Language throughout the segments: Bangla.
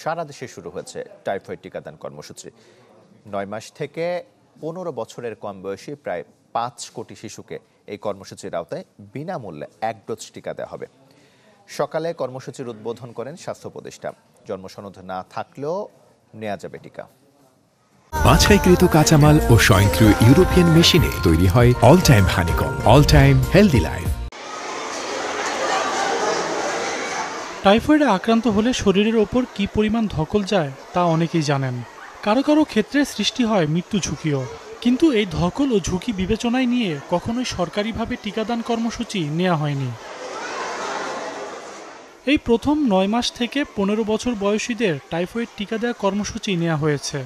সারা দেশে শুরু হয়েছে টাইফয়েড টিকাদান কর্মসূচি। 9 মাস থেকে 15 বছরের কম বয়সী প্রায় 5 কোটি শিশুকে এই কর্মসূচির আওতায় বিনামূল্যে 1 ডোজ টিকা দেওয়া হবে। সকালে কর্মসূচির উদ্বোধন করেন স্বাস্থ্য উপদেষ্টা। জন্মসনদ না থাকলেও নেওয়া যাবে টিকা। বাছাইকৃত কাঁচামাল ও স্বয়ংক্রিয় ইউরোপিয়ান মেশিনে তৈরি হয় all time honeycomb, all time healthy life. টাইফয়েডে আক্রান্ত হলে শরীরের ওপর কী পরিমাণ ধকল যায় তা অনেকেই জানেন। কারো কারো ক্ষেত্রে সৃষ্টি হয় মৃত্যু ঝুঁকিও। কিন্তু এই ধকল ও ঝুঁকি বিবেচনায় নিয়ে কখনোই সরকারিভাবে টিকাদান কর্মসূচি নেওয়া হয়নি। এই প্রথম 9 মাস থেকে 15 বছর বয়সীদের টাইফয়েড টিকা দেওয়া কর্মসূচি নেওয়া হয়েছে।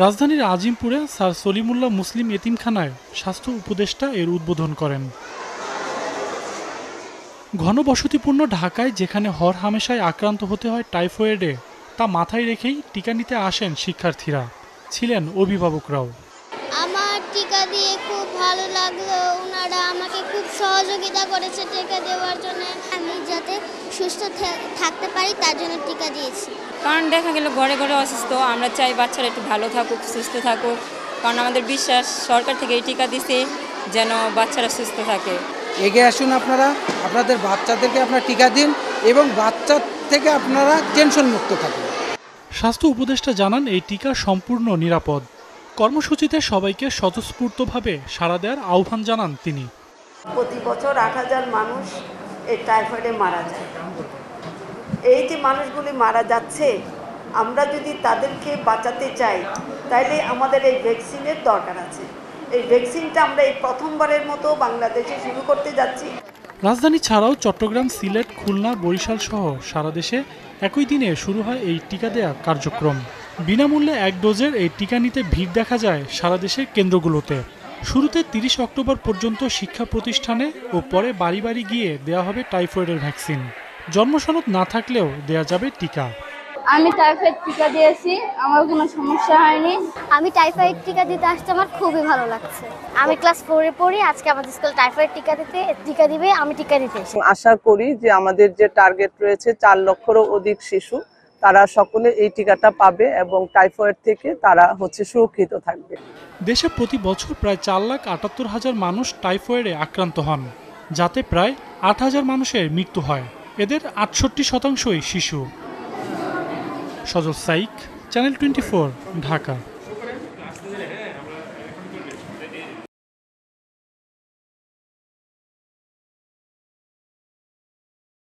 রাজধানীর আজিমপুরে স্যার সলিমুল্লাহ মুসলিম এতিমখানায় স্বাস্থ্য উপদেষ্টা এর উদ্বোধন করেন। ঘনবসতিপূর্ণ ঢাকায় যেখানে হরহামেশায় আক্রান্ত হতে হয় টাইফয়েডে, তা মাথায় রেখেই টিকা নিতে আসেন শিক্ষার্থীরা, ছিলেন অভিভাবকরাও। আমার টিকা দিয়ে খুব ভালো লাগলো, ওনারা আমাকে খুব সহযোগিতা করেছে টিকা দেওয়ার জন্য। আমি যাতে সুস্থ থাকতে পারি তার জন্য টিকা দিয়েছি। কারণ দেখা গেল ঘরে ঘরে অসুস্থ, আমরা চাই বাচ্চারা একটু ভালো থাকুক, সুস্থ থাকুক। কারণ আমাদের বিশ্বাস সরকার থেকে এই টিকা দিছে যেন বাচ্চারা সুস্থ থাকে। এগিয়ে আসুন, আপনারা আপনাদের বাচ্চাদেরকে আপনারা টিকা দিন এবং বাচ্চা থেকে আপনারা টেনশন মুক্ত থাকুন। স্বাস্থ্য উপদেষ্টা জানান এই টিকা সম্পূর্ণ নিরাপদ। কর্মসূচিতে সবাইকে স্বতঃস্ফূর্তভাবে সাড়া দেওয়ার আহ্বান জানান তিনি। প্রতি বছর 8,000 মানুষ এই টাইফয়েডে মারা যায়। এই যে মানুষগুলি মারা যাচ্ছে, আমরা যদি তাদেরকে বাঁচাতে চাই তাহলে আমাদের এই ভ্যাকসিনের দরকার আছে। এই ভ্যাকসিনটা আমরা এই প্রথমবারের মতো বাংলাদেশে শুরু করতে যাচ্ছি। রাজধানী ছাড়াও চট্টগ্রাম, সিলেট, খুলনা, বরিশাল সহ সারা দেশে একই দিনে শুরু হয় এই টিকা দেওয়া কার্যক্রম। বিনামূল্যে 1 ডোজের এই টিকা নিতে ভিড় দেখা যায় সারা দেশের কেন্দ্রগুলোতে। শুরুতে 30 অক্টোবর পর্যন্ত শিক্ষা প্রতিষ্ঠানে ও পরে বাড়ি বাড়ি গিয়ে দেওয়া হবে টাইফয়েডের ভ্যাকসিন। জন্মসনদ না থাকলেও দেওয়া যাবে টিকা। আমি টাইফয়েড টিকা দিয়েছি, আমার কোনো সমস্যা হয়নি। আমি টাইফয়েড টিকা দিতে আসতে আমার খুবই ভালো লাগছে। আমি ক্লাস 4-এ পড়ি, আজকে আমাদের স্কুল টাইফয়েড টিকা দিবে, আমি টিকা দিতে এসেছি। আশা করি যে আমাদের যে টার্গেট রয়েছে 4 লক্ষেরও অধিক শিশু, তারা সকলে এই টিকাটা পাবে এবং টাইফয়েড থেকে তারা সুরক্ষিত থাকবে। দেশে প্রতি বছর প্রায় 4,78,000 মানুষ টাইফয়েডে আক্রান্ত হন, যাতে প্রায় 8,000 মানুষের মৃত্যু হয়। এদের 68% শিশু। সজল সাইক, চ্যানেল 24, ঢাকা।